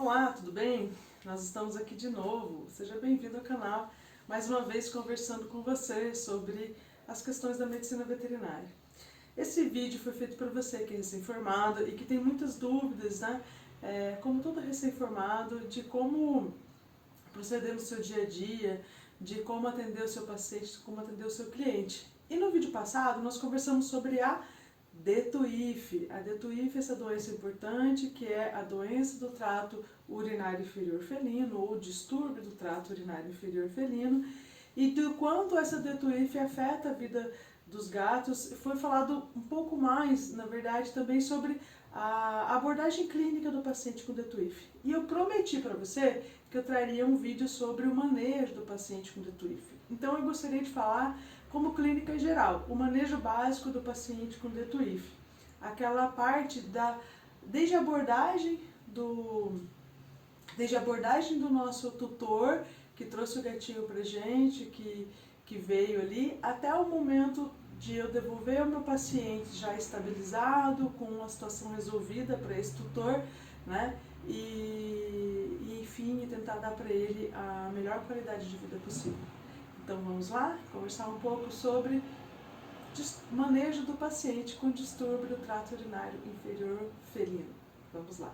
Olá, tudo bem? Nós estamos aqui de novo. Seja bem-vindo ao canal. Mais uma vez conversando com você sobre as questões da medicina veterinária. Esse vídeo foi feito para você que é recém-formado e que tem muitas dúvidas, né? Como todo recém-formado, de como proceder no seu dia a dia, de como atender o seu paciente, de como atender o seu cliente. E no vídeo passado nós conversamos sobre a DTuif. A DTuif é essa doença importante, que é a doença do trato urinário inferior felino, ou distúrbio do trato urinário inferior felino, e do quanto essa DTuif afeta a vida dos gatos. Foi falado um pouco mais, na verdade, também sobre a abordagem clínica do paciente com DTuif. E eu prometi para você que eu traria um vídeo sobre o manejo do paciente com DTuif. Então eu gostaria de falar como clínica geral, o manejo básico do paciente com DTuif. Aquela parte desde a abordagem do nosso tutor, que trouxe o gatinho pra gente, que veio ali, até o momento de eu devolver o meu paciente já estabilizado, com a situação resolvida para esse tutor, né? E enfim, tentar dar para ele a melhor qualidade de vida possível. Então vamos lá conversar um pouco sobre manejo do paciente com distúrbio do trato urinário inferior felino. Vamos lá.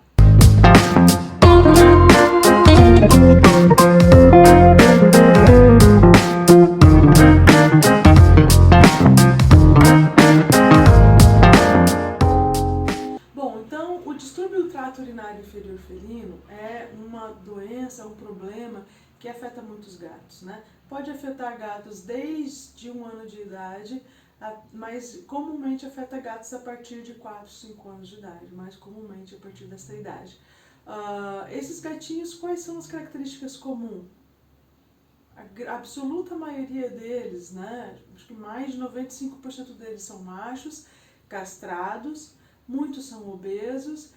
Bom, então o distúrbio do trato urinário inferior felino é uma doença, um problema que afeta muitos gatos, né? Pode afetar gatos desde 1 ano de idade, mas comumente afeta gatos a partir de 4, 5 anos de idade, mais comumente a partir dessa idade. Esses gatinhos, quais são as características comuns? A absoluta maioria deles, né, acho que mais de 95% deles são machos, castrados, muitos são obesos,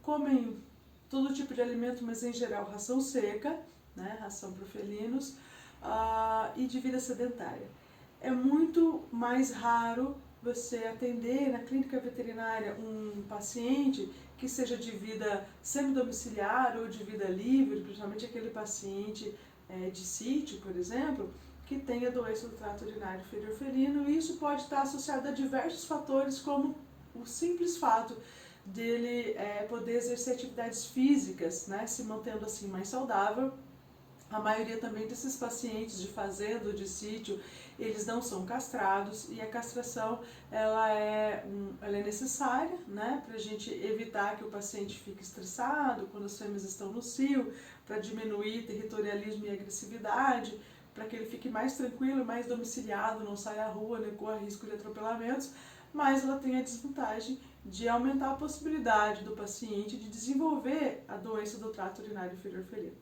comem todo tipo de alimento, mas em geral ração seca, né, ração para felinos, e de vida sedentária. É muito mais raro você atender na clínica veterinária um paciente que seja de vida semidomiciliar ou de vida livre, principalmente aquele paciente de sítio, por exemplo, que tenha doença do trato urinário inferior felino, e isso pode estar associado a diversos fatores, como o simples fato dele poder exercer atividades físicas, né, se mantendo assim mais saudável. A maioria também desses pacientes de fazenda ou de sítio, eles não são castrados, e a castração ela é necessária, né, para a gente evitar que o paciente fique estressado quando as fêmeas estão no cio, para diminuir territorialismo e agressividade, para que ele fique mais tranquilo, mais domiciliado, não saia à rua, nem corra risco de atropelamentos, mas ela tem a desvantagem de aumentar a possibilidade do paciente de desenvolver a doença do trato urinário inferior felino.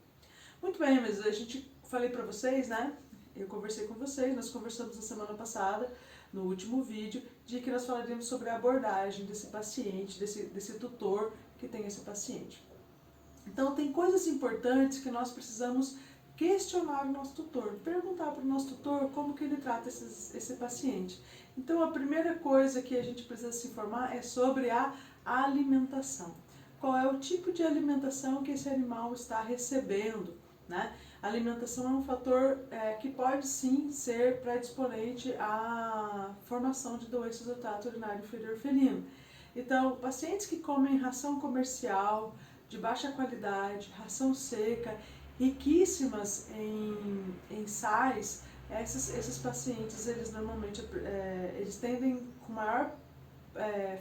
Muito bem, mas a gente falei para vocês, né? Eu conversei com vocês, nós conversamos na semana passada, no último vídeo, de que nós falaríamos sobre a abordagem desse paciente, desse tutor que tem esse paciente. Então, tem coisas importantes que nós precisamos questionar o nosso tutor, perguntar para o nosso tutor como que ele trata esse paciente. Então, a primeira coisa que a gente precisa se informar é sobre a alimentação. Qual é o tipo de alimentação que esse animal está recebendo, né? A alimentação é um fator que pode sim ser predisponente à formação de doenças do trato urinário inferior felino. Então, pacientes que comem ração comercial, de baixa qualidade, ração seca, riquíssimas em sais, esses pacientes, eles normalmente eles tendem com maior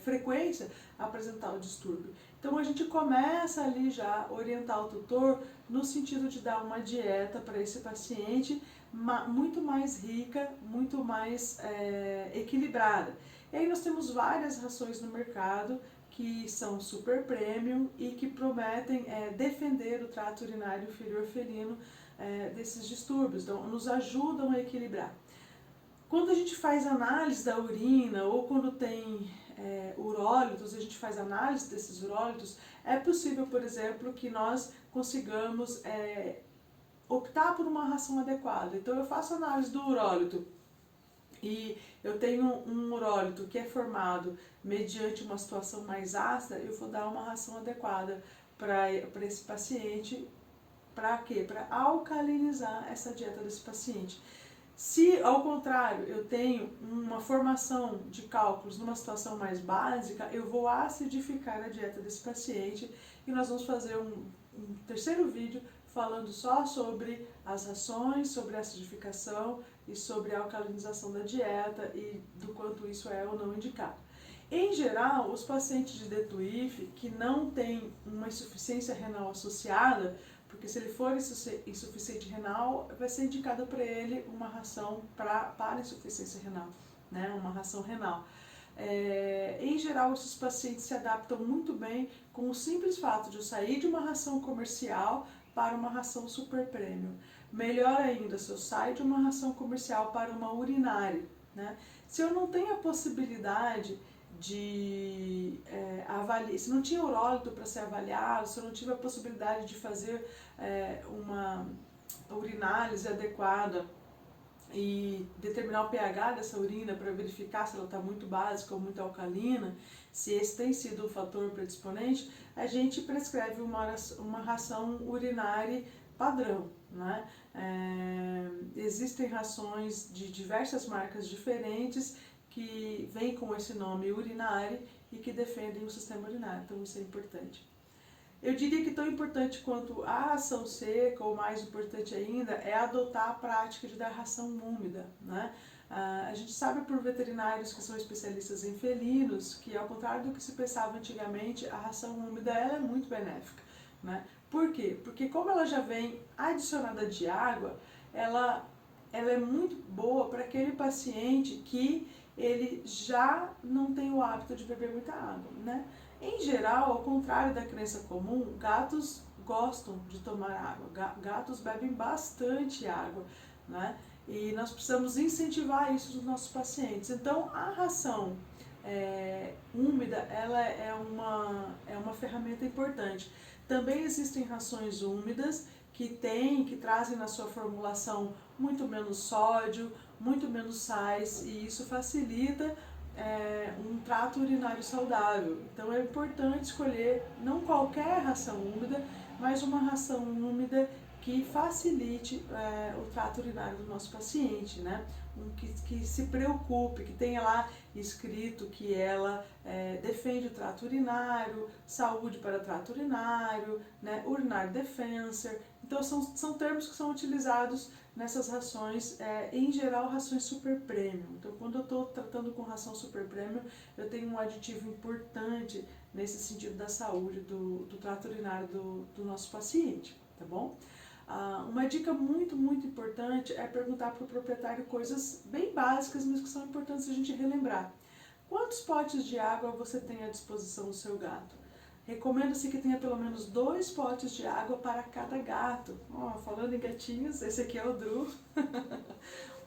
frequência a apresentar o distúrbio. Então a gente começa ali já a orientar o tutor no sentido de dar uma dieta para esse paciente muito mais rica, muito mais equilibrada. E aí nós temos várias rações no mercado que são super premium e que prometem defender o trato urinário inferior felino desses distúrbios, então nos ajudam a equilibrar. Quando a gente faz análise da urina ou quando tem urólitos, a gente faz análise desses urólitos, é possível, por exemplo, que nós consigamos optar por uma ração adequada. Então eu faço análise do urólito e eu tenho um urólito que é formado mediante uma situação mais ácida, eu vou dar uma ração adequada para esse paciente. Para quê? Para alcalinizar essa dieta desse paciente. Se, ao contrário, eu tenho uma formação de cálculos numa situação mais básica, eu vou acidificar a dieta desse paciente e nós vamos fazer um terceiro vídeo falando só sobre as rações, sobre a acidificação e sobre a alcalinização da dieta e do quanto isso é ou não indicado. Em geral, os pacientes de DTUIF que não têm uma insuficiência renal associada, porque se ele for insuficiente renal, vai ser indicada para ele uma ração para insuficiência renal, né? Uma ração renal. Em geral, esses pacientes se adaptam muito bem com o simples fato de eu sair de uma ração comercial para uma ração super premium. Melhor ainda, se eu saio de uma ração comercial para uma urinária, né? Se eu não tenho a possibilidade de avaliar, se não tinha urólito para ser avaliado, se eu não tive a possibilidade de fazer uma urinálise adequada e determinar o pH dessa urina para verificar se ela está muito básica ou muito alcalina, se esse tem sido o fator predisponente, a gente prescreve uma ração urinária padrão, né? Existem rações de diversas marcas diferentes que vêm com esse nome urinário e que defendem o sistema urinário, então isso é importante. Eu diria que tão importante quanto a ração seca, ou mais importante ainda, é adotar a prática de dar ração úmida, né? A gente sabe por veterinários que são especialistas em felinos que, ao contrário do que se pensava antigamente, a ração úmida ela é muito benéfica, né? Por quê? Porque como ela já vem adicionada de água, ela é muito boa para aquele paciente que ele já não tem o hábito de beber muita água, né? Em geral, ao contrário da crença comum, gatos gostam de tomar água, gatos bebem bastante água, né? E nós precisamos incentivar isso nos nossos pacientes. Então, a ração úmida, ela é uma ferramenta importante. Também existem rações úmidas que trazem na sua formulação muito menos sódio, muito menos sais, e isso facilita um trato urinário saudável. Então é importante escolher não qualquer ração úmida, mas uma ração úmida que facilite o trato urinário do nosso paciente, né? Que se preocupe, que tenha lá escrito que ela defende o trato urinário, saúde para trato urinário, né? Urinary Defenser. Então são termos que são utilizados nessas rações, em geral rações super premium. Então quando eu estou tratando com ração super premium, eu tenho um aditivo importante nesse sentido da saúde do trato urinário do nosso paciente, tá bom? Uma dica muito, muito importante é perguntar para o proprietário coisas bem básicas, mas que são importantes a gente relembrar. Quantos potes de água você tem à disposição do seu gato? Recomenda-se que tenha pelo menos 2 potes de água para cada gato. Falando em gatinhos, esse aqui é o Drew.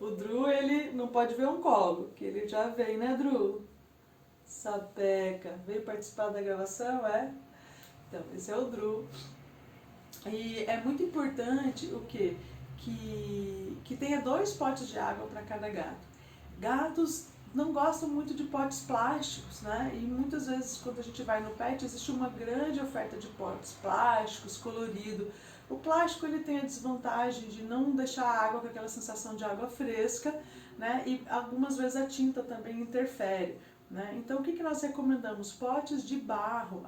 O Drew, ele não pode ver um colo, que ele já vem, né, Drew? Sapeca. Veio participar da gravação, é? Então, esse é o Drew. E é muito importante o quê? Que tenha 2 potes de água para cada gato. Gatos não gostam muito de potes plásticos, né? E muitas vezes quando a gente vai no pet existe uma grande oferta de potes plásticos, colorido. O plástico ele tem a desvantagem de não deixar a água com aquela sensação de água fresca, né? E algumas vezes a tinta também interfere, né? Então o que nós recomendamos? Potes de barro,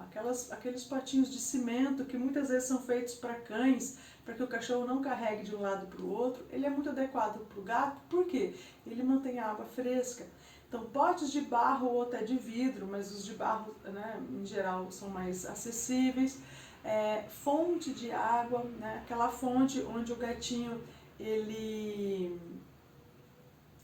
aqueles potinhos de cimento que muitas vezes são feitos para cães, para que o cachorro não carregue de um lado para o outro. Ele é muito adequado para o gato, por quê? Ele mantém a água fresca. Então, potes de barro ou até de vidro, mas os de barro, né, em geral, são mais acessíveis. Fonte de água, né, aquela fonte onde o gatinho,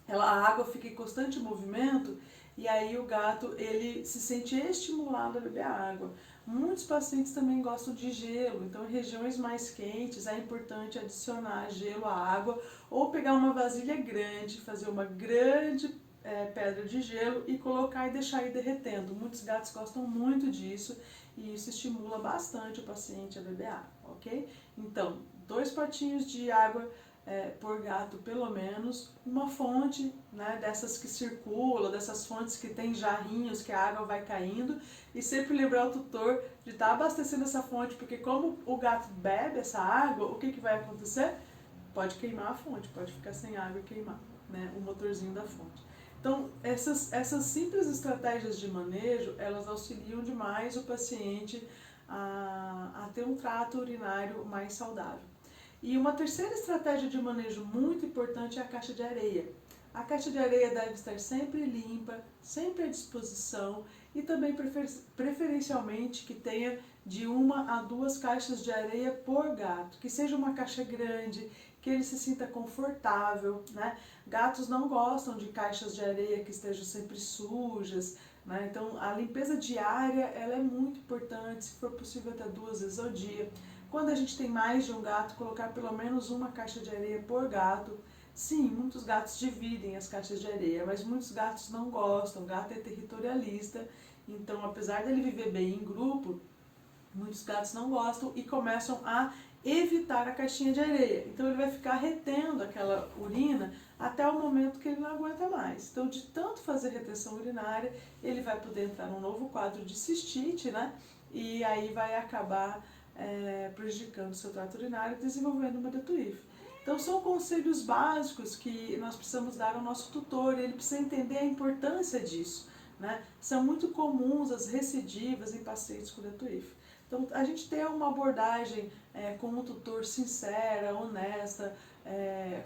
a água fica em constante movimento e aí o gato, ele se sente estimulado a beber água. Muitos pacientes também gostam de gelo, então em regiões mais quentes é importante adicionar gelo à água ou pegar uma vasilha grande, fazer uma grande pedra de gelo e colocar e deixar ir derretendo. Muitos gatos gostam muito disso e isso estimula bastante o paciente a beber água, ok? Então, 2 potinhos de água por gato pelo menos, uma fonte, né, dessas que circulam, dessas fontes que tem jarrinhos que a água vai caindo, e sempre lembrar o tutor de estar abastecendo essa fonte, porque como o gato bebe essa água, o que vai acontecer? Pode queimar a fonte, pode ficar sem água e queimar, né, o motorzinho da fonte. Então, essas simples estratégias de manejo, elas auxiliam demais o paciente a ter um trato urinário mais saudável. E uma terceira estratégia de manejo muito importante é a caixa de areia. A caixa de areia deve estar sempre limpa, sempre à disposição e também preferencialmente que tenha de 1 a 2 caixas de areia por gato, que seja uma caixa grande, que ele se sinta confortável, né? Gatos não gostam de caixas de areia que estejam sempre sujas, né? Então a limpeza diária ela é muito importante, se for possível até 2 vezes ao dia. Quando a gente tem mais de um gato, colocar pelo menos uma caixa de areia por gato. Sim, muitos gatos dividem as caixas de areia, mas muitos gatos não gostam, o gato é territorialista, então apesar dele viver bem em grupo, muitos gatos não gostam e começam a evitar a caixinha de areia. Então ele vai ficar retendo aquela urina até o momento que ele não aguenta mais. Então de tanto fazer retenção urinária, ele vai poder entrar num novo quadro de cistite, né? E aí vai acabar prejudicando o seu trato urinário e desenvolvendo uma DTuIF. Então são conselhos básicos que nós precisamos dar ao nosso tutor, ele precisa entender a importância disso, né? São muito comuns as recidivas em pacientes com DTuIF. Então a gente ter uma abordagem com o tutor sincera, honesta,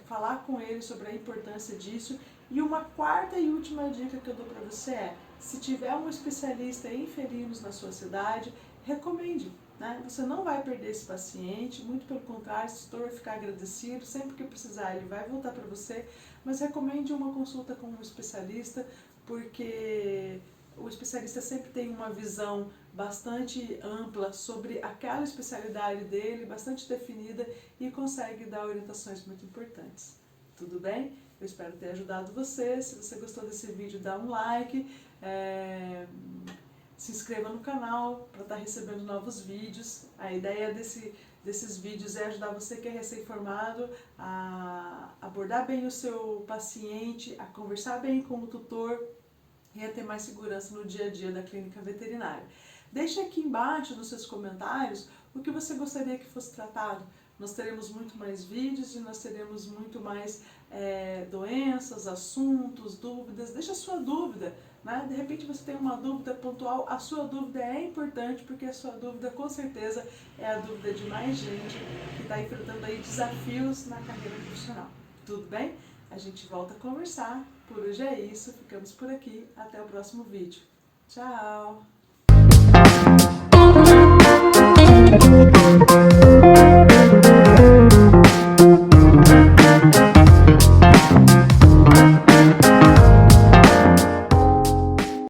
falar com ele sobre a importância disso. E uma quarta e última dica que eu dou para você é, se tiver um especialista em felinos na sua cidade, recomende. Né? Você não vai perder esse paciente, muito pelo contrário, o tutor vai ficar agradecido, sempre que precisar ele vai voltar para você, mas recomende uma consulta com um especialista, porque o especialista sempre tem uma visão bastante ampla sobre aquela especialidade dele, bastante definida e consegue dar orientações muito importantes. Tudo bem? Eu espero ter ajudado você. Se você gostou desse vídeo, dá um like. Se inscreva no canal para estar recebendo novos vídeos. A ideia desses vídeos é ajudar você que é recém-formado a abordar bem o seu paciente, a conversar bem com o tutor e a ter mais segurança no dia a dia da clínica veterinária. Deixe aqui embaixo nos seus comentários o que você gostaria que fosse tratado. Nós teremos muito mais vídeos e nós teremos muito mais doenças, assuntos, dúvidas. Deixa a sua dúvida, né? De repente você tem uma dúvida pontual, a sua dúvida é importante porque a sua dúvida com certeza é a dúvida de mais gente que está enfrentando aí desafios na carreira profissional. Tudo bem? A gente volta a conversar. Por hoje é isso, ficamos por aqui. Até o próximo vídeo. Tchau!